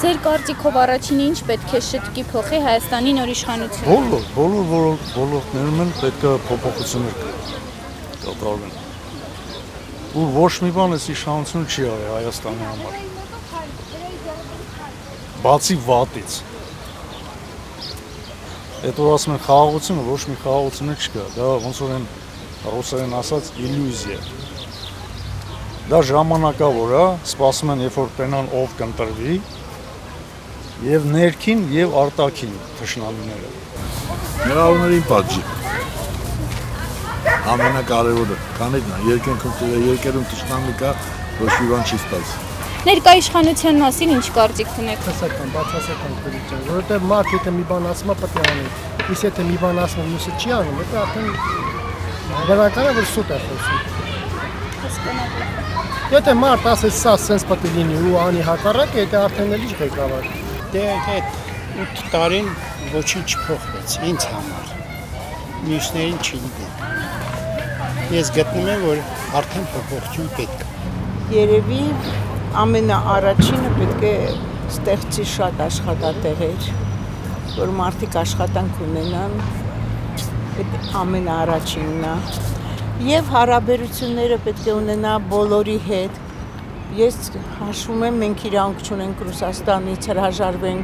Ձեր կարծիքով առաջինը ինչ պետք է շտկի փոխի Հայաստանի նոր իշխանությունը։ Բոլոր ոլորտներում են պետք է փոփոխություններ կատարվեն։ Ու ոչ մի բան այս իշխանությունը չի արել Հայաստանի համար։ Բացի վատից։ Այդ որ ասում են խաղաղությունը, ոչ մի խաղաղություն չկա, դա ոնց որ են ռուսերեն ասած իլյուզիա։ Դա ժամանակավոր է, սպասում են, երբ որ տենան ով կընտրվի, եւ ներքին եւ արտաքին թշնամիները։ Նրավներին պատժի։ Ամենակարևորը, քանի երկերում թշնամի կա, ոչ մի բան չի ստացվում։ Ներկա իշխանության մասին ինչ կարծիք ունեք։ Բացասական քրիստիան, որովհետեւ մարդ եթե մի բան ասում է, պետք է անի։ Իսկ եթե մի բան ասում է, մյուսը չի անում, դա արդեն բնական է, որ սուտ է խոսում։ Եթե մարդ ասես սա սենց պետք է լինի ու անի հակառակը, դա արդեն էլ ինչ ղեկավար։ Դե այդ 8 տարին ոչինչ չփոխվեց ինձ համար։ Մյուսներին չգիտեմ։ Ես գտնում եմ, որ արդեն փոփոխություն պետք է։ Երևի ամենաառաջինը պետք է ստեղծի շատ աշխատատեղեր, որ մարդիկ աշխատանք ունենան, այդ ամենաառաջինն է։ Եվ հարաբերությունները պետք է ունենա բոլորի հետ։ Ես հաշվում եմ, մենք իրանք չունենք Ռուսաստանից հրաժարվենք,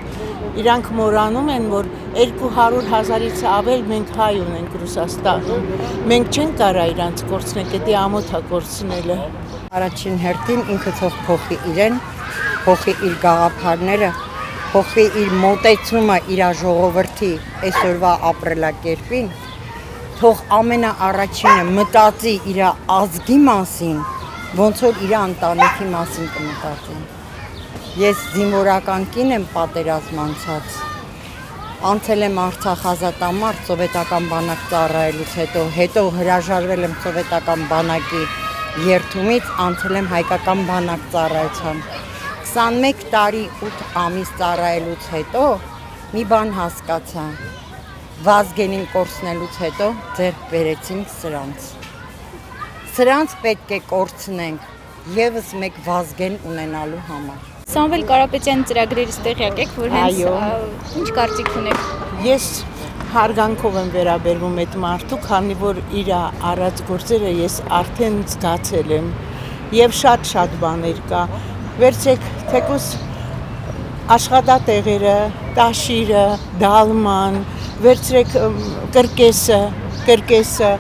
իրանք մոռանում են, որ 200,000-ից ավել մենք հայ ունենք Ռուսաստանում, մենք չենք կարա իրանց կորցնենք, դա ամոթ է կորցնելը։ Առաջին հերթին ինքը թող փոխի իրեն, փոխի իր գաղափարները, փոխի իր մոտեցումը իր ժողովրդի այսօրվա ապրելակերպին, թող ամենաառաջինը մտածի իր ազգի մասին, ոնց որ իր ընտանիքի մասին կմտածի։ Ես զինվորական կին եմ պատերազմանցած, անցել եմ Արցախ ազատամարտ սովետական բանակ ծառայելուց հետո հրաժարվել եմ սովետական բանակի երթումից, անցել եմ հայկական բանակ ծառայության։ 21 տարի 8 ամիս ծառայելուց հետո մի բան հասկացա, Վազգենին կորցնելուց հետո ձեռք բերեցինք սրանց։ Սրանց պետք է կորցնենք եւս մեկ Վազգեն ունենալու համար։ Սամվել Կարապետյանի ծրագրերից տեղյակ եք, որ հենց ինչ կարծիք ունեք։ Ես հարգանքով եմ վերաբերվում այդ մարդու, քանի որ իր առած գործերը ես արդեն զգացել եմ եւ շատ բաներ կա։ Վերցեք թեկուս աշխատատեղերը, տաշիրը, դալման, վերցրեք կրկեսը,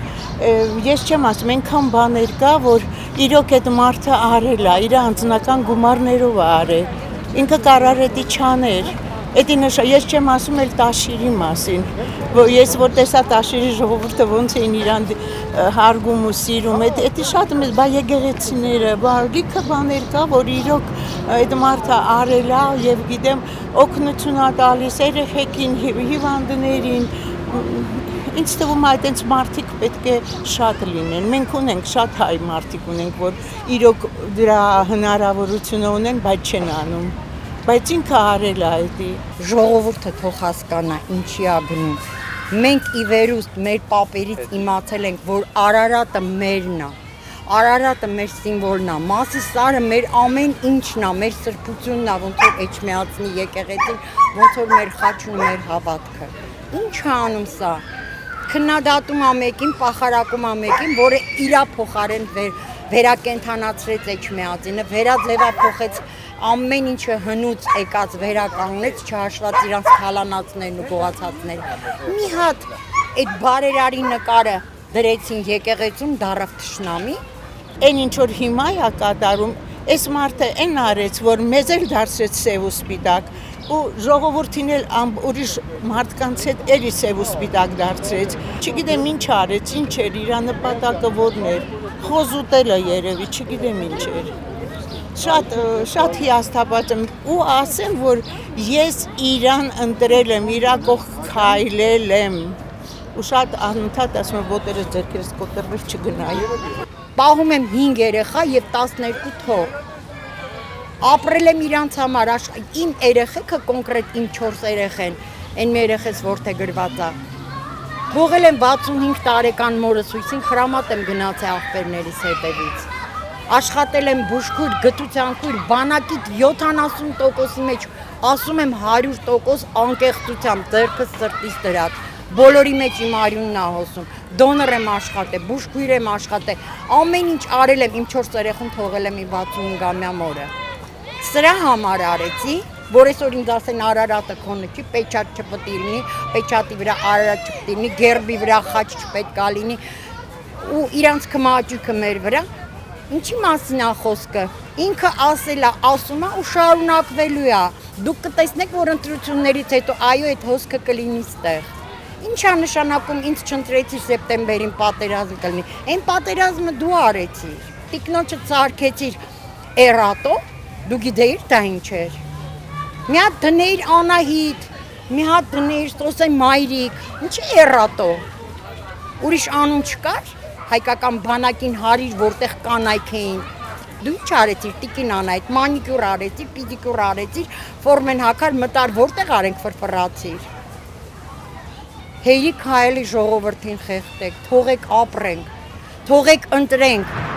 ես չեմ ասում, այնքան բաներ կա, որ իրոք այդ մարդը արել է, իր անձնական գումարներով է արել, ինքը կարար էդի չաներ, ես չեմ ասում էլ տաշիրի մասին, ես որ տեսա տաշիրի ժողովուրդը ոնց էին իրան հարգում ու սիրում, էդի շատ մեծ, բա եկեղեցիները, լիքը բաներ կա, որ իրոք այդ մարդը արել է եւ գիտեմ օգնություն է տալիս երեխեքին, հիվանդներին, ինձ թվում է այդպես մարդիկ պետք է շատ լինեն, մենք ունենք շատ հայ մարդիկ ունենք, որ իրոք դրա հնարավորությունը ունեն, բայց չեն անում, բայց ինքը արել է այդի։ Ժողովուրդը թող հասկանա ինչի է գնում։ Մենք ի վերուստ մեր պապերից իմացել ենք, որ Արարատը մերն է, Արարատը մեր սիմվոլն է, Մասի սարը մեր ամեն ինչն է, մեր սրբությունն է, ոնց որ Էջմիածնի եկեղեցին, ոնց որ մեր խաչն ու մեր հավատքը։ Ինչ է անում սա։ Քննադատում է մեկին, պախարակում է մեկին, որը իրա փոխարեն վերակենդանացրեց Էջմիածինը, վերաձևափոխեց ամեն ինչը հնուց եկած վերականգնեց, չհաշված իրանց թալանացներն ու գողացածները։ Մի հատ այդ բարերարի նկարը դրեցին եկեղեցում դարավ թշնամի, այն ինչ որ հիմա է կատարում, այս մարդը այն արեց, որ մեզ էլ դարձրեց սև ու սպիտակ, ու ժողովրդին էլ ուրիշ մարդկանց հետ էլի սև ու սպիտակ դարձրեց, չգիտեմ ինչ արեց, ինչ էր, իր նպատակը որն էր, խոզուտելը երևի, չգիտեմ ինչ էր։ Շատ հիասթափված եմ ու ասեմ, որ ես իրան ընտրել եմ, իրա կողք քայլել եմ ու շատ անընդհատ ասում եմ ոտերս ձեռքերս կոտրվել չգնայի։ Պահում եմ 5 երեխա եւ 12 թոռ։ Ապրել եմ իրանց համար, իմ երեխեքը կոնկրետ իմ 4 երեխեն, այն մի երեխես որթե գրված է։ Թողել եմ 65 տարեկան մորս ուսին, խրամատ եմ գնացել աղբերներիս հետևից։ աշխատել եմ բուժքույր, գտության քույր, բանակի 70%-ի մեջ, ասում եմ 100% անկեղծությամբ, ձեռքս սրտից դրած։ Բոլորի մեջ իմ արյունն է հոսում։ Դոնոր եմ աշխատել, բուժքույր եմ աշխատել, ամեն ինչ արել եմ, իմ 4 երեխուն թողել եմ իմ 65-ամյա մորը։ Սրա համար արեցի, որ այսօր ինձ ասեն Արարատը քոնը չի, պեչատ չպետք է լինի, պեչատի վրա Արարատ չպետք է լինի, գերբի վրա խաչ չպետք է լինի, ու իրանց կմաճուկը մեր վրա։ Ինչի մասին է խոսքը։ Ինքը ասել է, ասում է ու շարունակվելու է։ Դուք կտեսնեք, որ ընտրություններից հետո այո, այդ հոսքը կլինի ստեղ։ Ինչ է նշանակում ինձ չընտրեցիր սեպտեմբերին պատերազմ կլինի։ Այն պատերազմը դու արեցիր։ Տիկնոջը ցարկեցիր էրատո, դու գիտեիր դա ինչ էր։ Մի հատ դներ Անահիտ, մի հատ դներ Սոսե Մայրիկ, ինչի էրատո։ Ուրիշ անուն չկար։ Հայկական բանակին հարիր, որտեղ կանայք էին։ Դու ինչ արեցիր, տիկին Անահիտ, մանիկյուր արեցիր, պիդիկյուր արեցիր, ֆորմեն հակար մտար, որտեղ արենք ֆրֆրացիր։ Հերիք հայելի ժողովրդին խեղդեք, թողեք ապրենք, թողեք ընտրենք։